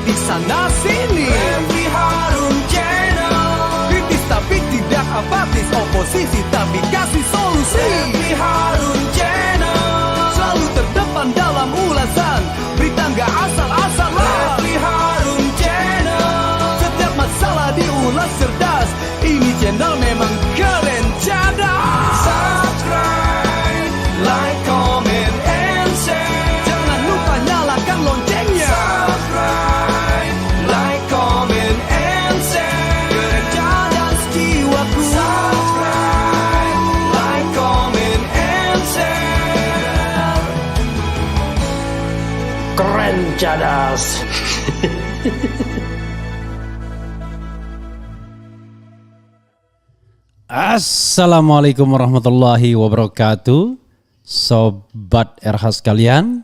di sana sini. Refli Harun Channel. Kritis tapi tidak apatis, oposisi tapi kasih solusi. Refli Harun Channel. Selalu terdepan dalam ulasan, berita nggak asal-asalan. Refli Harun Channel. Setiap masalah diulas cerdas, ini channel memang keren cadas. Subscribe, like, comment, and share. Jangan lupa nyalakan loncengnya. Subscribe, like, comment, and share. Keren cadas jiwaku. Subscribe, like, comment, and share. Keren cadas. Assalamualaikum warahmatullahi wabarakatuh. Sobat RH sekalian,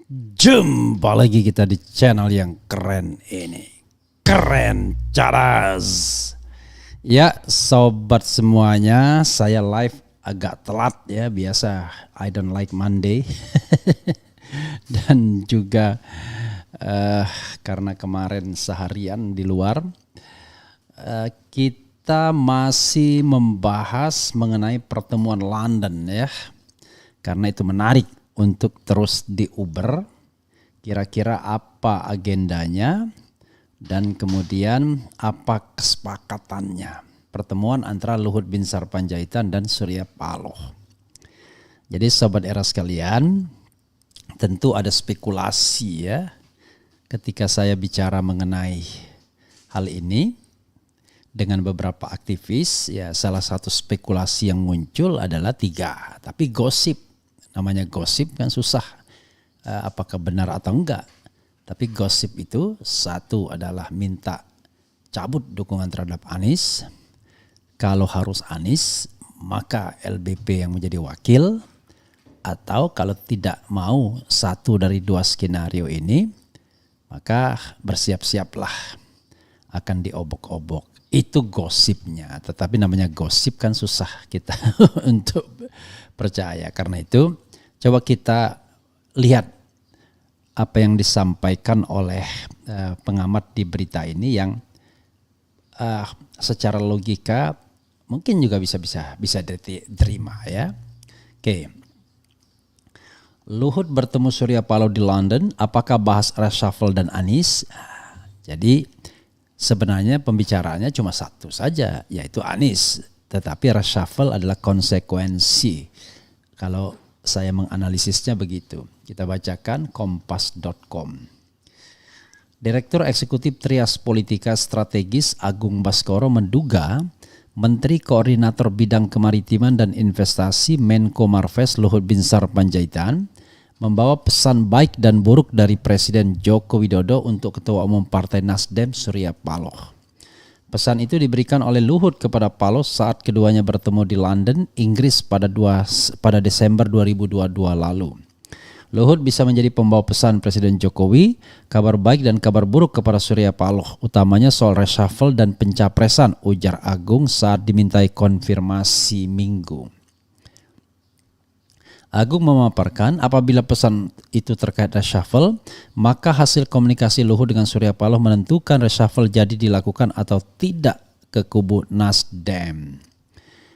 jumpa lagi kita di channel yang keren ini, Keren Cadas. Ya sobat semuanya, saya live agak telat ya, biasa I don't like Monday. Dan juga karena kemarin seharian di luar, kita masih membahas mengenai pertemuan London ya, karena itu menarik untuk terus diuber. Kira-kira apa agendanya dan kemudian apa kesepakatannya pertemuan antara Luhut Binsar Panjaitan dan Surya Paloh. Jadi sobat era sekalian, tentu ada spekulasi ya ketika saya bicara mengenai hal ini dengan beberapa aktivis. Ya, salah satu spekulasi yang muncul adalah 3, tapi gosip. Namanya gosip kan susah apakah benar atau enggak. Tapi gosip itu, 1 adalah minta cabut dukungan terhadap Anies. Kalau harus Anies, maka LBP yang menjadi wakil. Atau kalau tidak mau 1 dari 2 skenario ini, maka bersiap-siaplah akan diobok-obok. Itu gosipnya, tetapi namanya gosip kan susah kita untuk percaya. Karena itu coba kita lihat apa yang disampaikan oleh pengamat di berita ini yang secara logika mungkin juga bisa diterima ya. Oke. Luhut bertemu Surya Paloh di London, apakah bahas reshuffle dan Anies? Jadi sebenarnya pembicaraannya cuma 1 saja, yaitu Anies. Tetapi reshuffle adalah konsekuensi. Kalau saya menganalisisnya begitu. Kita bacakan kompas.com. Direktur Eksekutif Trias Politika Strategis Agung Baskoro menduga Menteri Koordinator Bidang Kemaritiman dan Investasi Menko Marves Luhut Binsar Panjaitan membawa pesan baik dan buruk dari Presiden Joko Widodo untuk Ketua Umum Partai Nasdem Surya Paloh. Pesan itu diberikan oleh Luhut kepada Paloh saat keduanya bertemu di London, Inggris pada Desember 2022 lalu. Luhut bisa menjadi pembawa pesan Presiden Jokowi, kabar baik dan kabar buruk kepada Surya Paloh, utamanya soal reshuffle dan pencapresan, ujar Agung saat dimintai konfirmasi Minggu. Agung memaparkan apabila pesan itu terkait reshuffle, maka hasil komunikasi Luhut dengan Surya Paloh menentukan reshuffle jadi dilakukan atau tidak ke kubu Nasdem.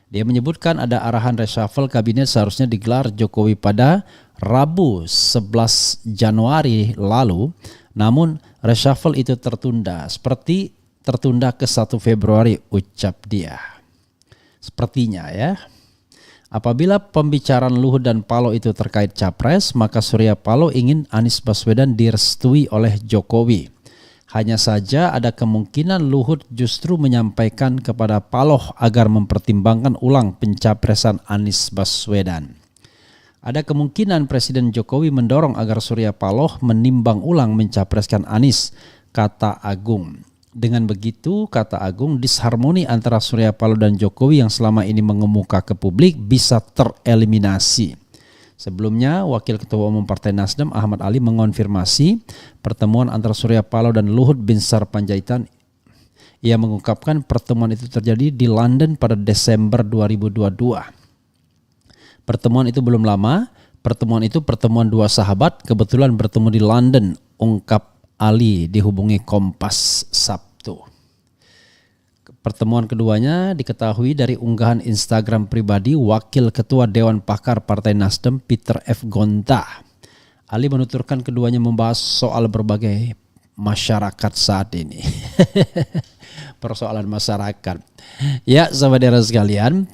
Dia menyebutkan ada arahan reshuffle kabinet seharusnya digelar Jokowi pada Rabu 11 Januari lalu, namun reshuffle itu tertunda ke 1 Februari, ucap dia. Sepertinya ya. Apabila pembicaraan Luhut dan Paloh itu terkait capres, maka Surya Paloh ingin Anies Baswedan direstui oleh Jokowi. Hanya saja ada kemungkinan Luhut justru menyampaikan kepada Paloh agar mempertimbangkan ulang pencapresan Anies Baswedan. Ada kemungkinan Presiden Jokowi mendorong agar Surya Paloh menimbang ulang mencapreskan Anies, kata Agung. Dengan begitu, kata Agung, disharmoni antara Surya Paloh dan Jokowi yang selama ini mengemuka ke publik bisa tereliminasi. Sebelumnya, Wakil Ketua Umum Partai Nasdem Ahmad Ali mengonfirmasi pertemuan antara Surya Paloh dan Luhut Binsar Panjaitan. Ia mengungkapkan pertemuan itu terjadi di London pada Desember 2022. Pertemuan itu belum lama, pertemuan 2 sahabat kebetulan bertemu di London, ungkap Ali dihubungi Kompas Sabtu. Pertemuan keduanya diketahui dari unggahan Instagram pribadi Wakil Ketua Dewan Pakar Partai Nasdem Peter F. Gonta. Ali menuturkan keduanya membahas soal berbagai masyarakat saat ini. Persoalan masyarakat. Ya, saudara sekalian,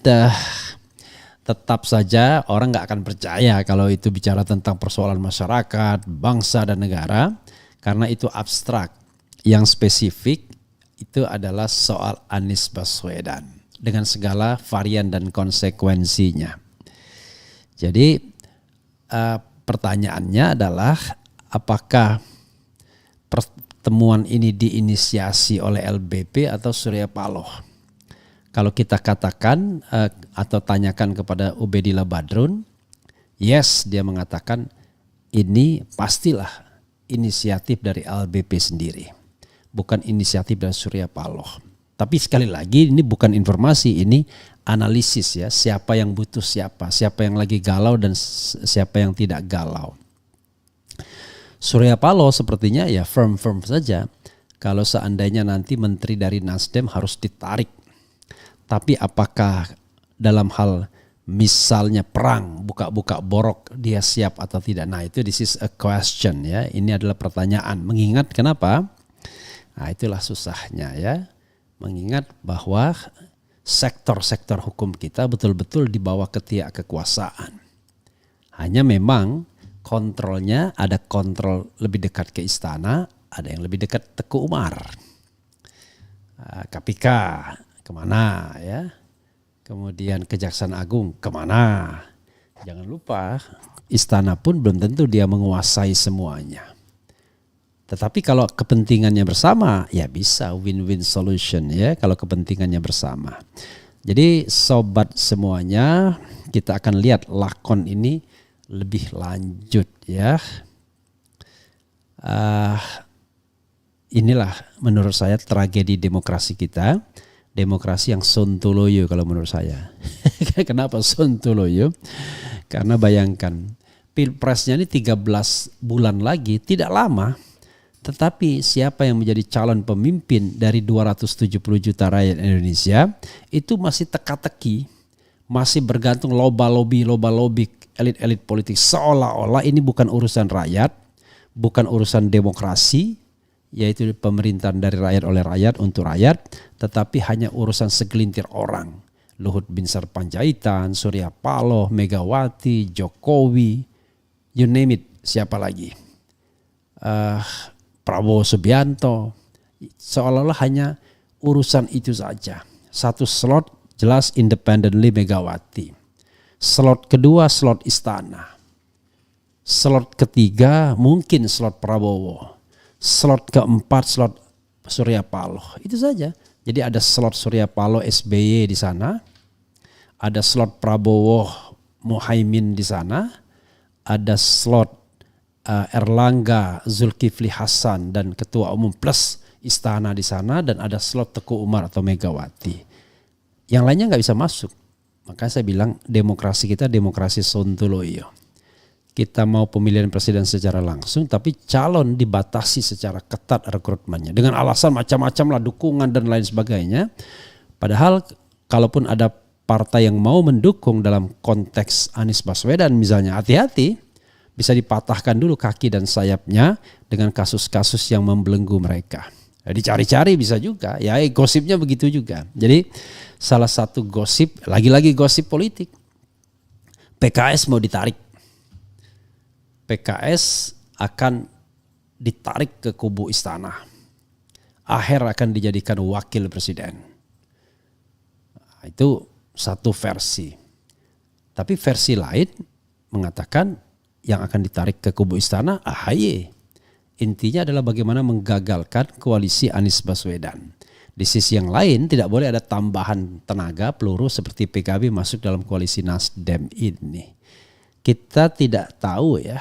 tetap saja orang nggak akan percaya kalau itu bicara tentang persoalan masyarakat, bangsa dan negara, karena itu abstrak. Yang spesifik itu adalah soal Anies Baswedan dengan segala varian dan konsekuensinya. Jadi pertanyaannya adalah apakah pertemuan ini diinisiasi oleh LBP atau Surya Paloh? Kalau kita katakan atau tanyakan kepada Ubedillah Badrun, yes, dia mengatakan ini pastilah inisiatif dari LBP sendiri, bukan inisiatif dari Surya Paloh. Tapi sekali lagi ini bukan informasi, ini analisis ya, siapa yang butuh siapa yang lagi galau dan siapa yang tidak galau. Surya Paloh sepertinya ya firm saja kalau seandainya nanti menteri dari Nasdem harus ditarik. Tapi apakah dalam hal misalnya perang, buka-buka borok dia siap atau tidak? Nah itu this is a question ya, ini adalah pertanyaan. Mengingat kenapa? Nah itulah susahnya ya, mengingat bahwa sektor-sektor hukum kita betul-betul di bawah ketiak kekuasaan. Hanya memang kontrolnya ada kontrol lebih dekat ke istana, ada yang lebih dekat Teguh Umar. KPK kemana ya, kemudian Kejaksaan Agung kemana. Jangan lupa istana pun belum tentu dia menguasai semuanya. Tetapi kalau kepentingannya bersama ya bisa win-win solution ya kalau kepentingannya bersama. Jadi sobat semuanya, kita akan lihat lakon ini lebih lanjut ya. Inilah menurut saya tragedi demokrasi kita. Demokrasi yang sontoloyo kalau menurut saya. Kenapa sontoloyo? Karena bayangkan pilpresnya ini 13 bulan lagi, tidak lama. Tetapi siapa yang menjadi calon pemimpin dari 270 juta rakyat Indonesia itu masih teka-teki, masih bergantung loba-lobi elit-elit politik. Seolah-olah ini bukan urusan rakyat, bukan urusan demokrasi, yaitu pemerintahan dari rakyat oleh rakyat untuk rakyat, tetapi hanya urusan segelintir orang. Luhut Binsar Panjaitan, Surya Paloh, Megawati, Jokowi, you name it, siapa lagi? Prabowo Subianto, seolah-olah hanya urusan itu saja. Satu slot jelas independently Megawati. Slot kedua slot istana. Slot ketiga mungkin slot Prabowo. Slot keempat slot Surya Paloh. Itu saja. Jadi ada slot Surya Paloh SBY di sana. Ada slot Prabowo Muhaimin di sana. Ada slot Erlangga Zulkifli Hasan dan Ketua Umum plus istana di sana, dan ada slot Teguh Umar atau Megawati. Yang lainnya nggak bisa masuk. Makanya saya bilang demokrasi kita demokrasi sontoloyo. Kita mau pemilihan presiden secara langsung, tapi calon dibatasi secara ketat rekrutmennya dengan alasan macam-macam lah, dukungan dan lain sebagainya. Padahal kalaupun ada partai yang mau mendukung dalam konteks Anies Baswedan misalnya, hati-hati, bisa dipatahkan dulu kaki dan sayapnya dengan kasus-kasus yang membelenggu mereka. Dicari-cari bisa juga, ya gosipnya begitu juga. Jadi salah satu gosip, lagi-lagi gosip politik, PKS mau ditarik. PKS akan ditarik ke kubu istana. Aher akan dijadikan wakil presiden. Itu satu versi. Tapi versi lain mengatakan yang akan ditarik ke kubu istana AHY. Intinya adalah bagaimana menggagalkan koalisi Anies Baswedan. Di sisi yang lain tidak boleh ada tambahan tenaga peluru seperti PKB masuk dalam koalisi Nasdem ini. Kita tidak tahu ya,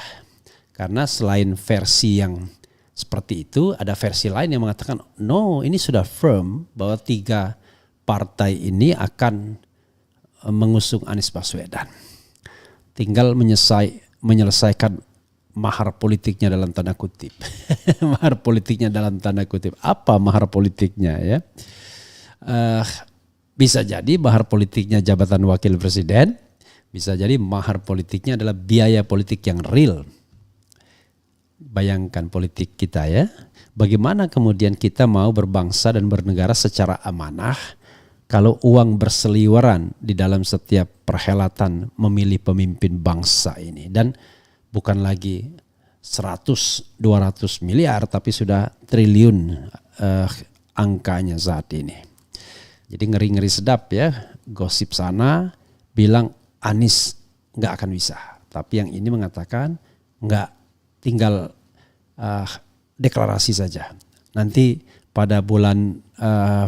karena selain versi yang seperti itu, ada versi lain yang mengatakan no, ini sudah firm bahwa 3 partai ini akan mengusung Anies Baswedan. Tinggal menyelesaikan mahar politiknya dalam tanda kutip. Mahar politiknya dalam tanda kutip. Apa mahar politiknya ya? Bisa jadi mahar politiknya jabatan wakil presiden, bisa jadi mahar politiknya adalah biaya politik yang real. Bayangkan politik kita ya, bagaimana kemudian kita mau berbangsa dan bernegara secara amanah kalau uang berseliweran di dalam setiap perhelatan memilih pemimpin bangsa ini. Dan bukan lagi 100-200 miliar tapi sudah triliun angkanya saat ini. Jadi ngeri-ngeri sedap ya, gosip sana bilang Anies nggak akan bisa. Tapi yang ini mengatakan nggak, tinggal deklarasi saja. Nanti pada bulan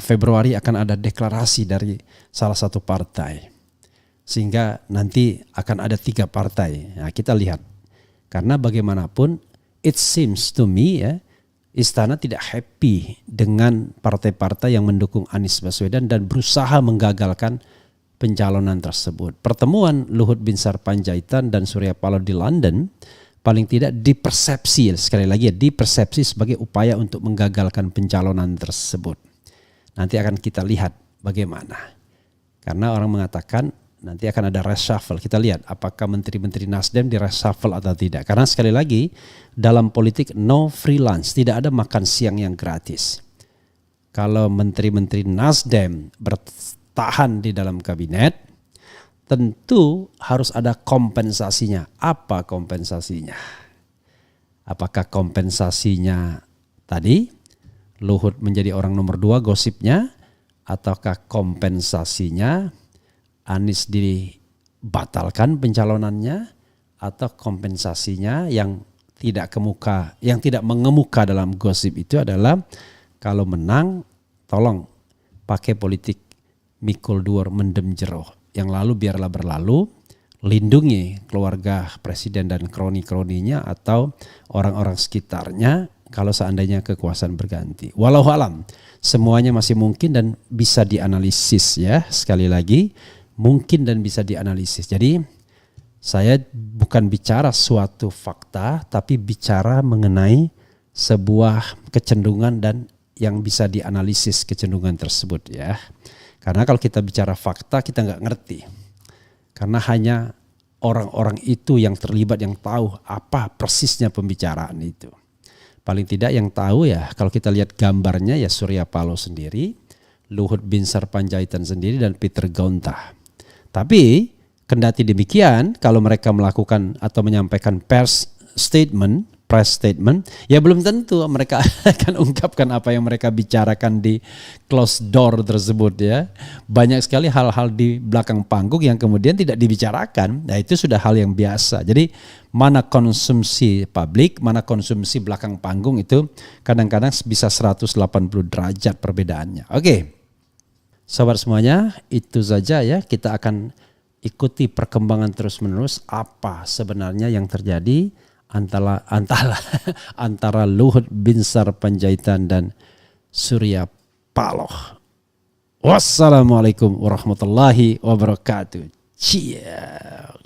Februari akan ada deklarasi dari salah satu partai. Sehingga nanti akan ada 3 partai. Nah, kita lihat. Karena bagaimanapun it seems to me ya, Istana tidak happy dengan partai-partai yang mendukung Anies Baswedan dan berusaha menggagalkan pencalonan tersebut. Pertemuan Luhut Binsar Panjaitan dan Surya Paloh di London paling tidak dipersepsi, sekali lagi ya, dipersepsi sebagai upaya untuk menggagalkan pencalonan tersebut. Nanti akan kita lihat bagaimana. Karena orang mengatakan nanti akan ada reshuffle. Kita lihat apakah menteri-menteri Nasdem di reshuffle atau tidak. Karena sekali lagi dalam politik no free lunch, tidak ada makan siang yang gratis. Kalau menteri-menteri Nasdem bertahan di dalam kabinet, tentu harus ada kompensasinya. Apa kompensasinya? Apakah kompensasinya tadi Luhut menjadi orang nomor 2 gosipnya, ataukah kompensasinya Anies dibatalkan pencalonannya, atau kompensasinya yang tidak mengemuka dalam gosip itu adalah kalau menang tolong pakai politik mikul duor mendem jero. Yang lalu biarlah berlalu, lindungi keluarga presiden dan kroni-kroninya atau orang-orang sekitarnya kalau seandainya kekuasaan berganti. Walau alam, semuanya masih mungkin dan bisa dianalisis ya. Sekali lagi, mungkin dan bisa dianalisis. Jadi saya bukan bicara suatu fakta, tapi bicara mengenai sebuah kecenderungan dan yang bisa dianalisis kecenderungan tersebut ya. Karena kalau kita bicara fakta kita nggak ngerti. Karena hanya orang-orang itu yang terlibat yang tahu apa persisnya pembicaraan itu. Paling tidak yang tahu ya kalau kita lihat gambarnya ya Surya Paloh sendiri, Luhut Binsar Panjaitan sendiri dan Peter Gonta. Tapi kendati demikian kalau mereka melakukan atau menyampaikan press statement, ya belum tentu mereka akan ungkapkan apa yang mereka bicarakan di closed door tersebut ya. Banyak sekali hal-hal di belakang panggung yang kemudian tidak dibicarakan. Nah itu sudah hal yang biasa. Jadi mana konsumsi publik, mana konsumsi belakang panggung itu kadang-kadang bisa 180 derajat perbedaannya. Oke. Sobat semuanya, itu saja ya, kita akan ikuti perkembangan terus-menerus apa sebenarnya yang terjadi antara Luhut Binsar Panjaitan dan Surya Paloh. Wassalamualaikum warahmatullahi wabarakatuh. Cheers.